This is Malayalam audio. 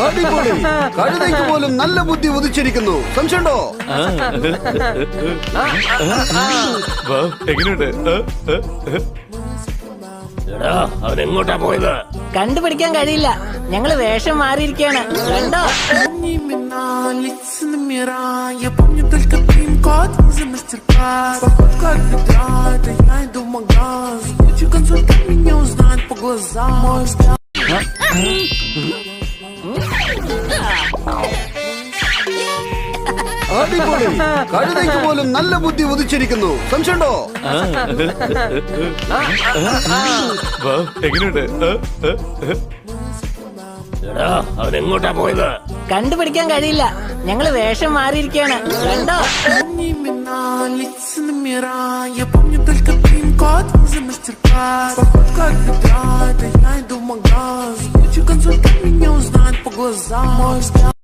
അടിപൊളി. കഴുതയ്ക്ക് പോലും നല്ല ബുദ്ധി ഉദിച്ചിരിക്കുന്നു. സംശയമുണ്ടോ? എങ്ങനെയുണ്ട്? അവനെങ്ങോട്ടാ പോയത്? കണ്ടുപിടിക്കാൻ കഴിയില്ല. ഞങ്ങള് വേഷം മാറിയിരിക്കാണ്. കണ്ടോ? Я помню только пин-код за мастер-класс. Как бедрата, я иду в магаз. Лучший консультант меня узнает по глазам. Мой взгляд. അടിപൊളി. കഴുതയ്ക്ക് പോലും നല്ല ബുദ്ധി ഉദിച്ചിരിക്കുന്നു. സംശയമുണ്ടോ? എങ്ങനെയുണ്ട്? അവനെങ്ങോട്ടാ പോയത്? കണ്ടുപിടിക്കാൻ കഴിയില്ല. ഞങ്ങള് വേഷം മാറിയിരിക്കാണ്. കണ്ടോ? Имена, лица, номера. Я помню только пин-код за мастер-класс. Как бедрата, я иду в магаз. Лучший консультант меня узнает по глазам. Мой взгляд.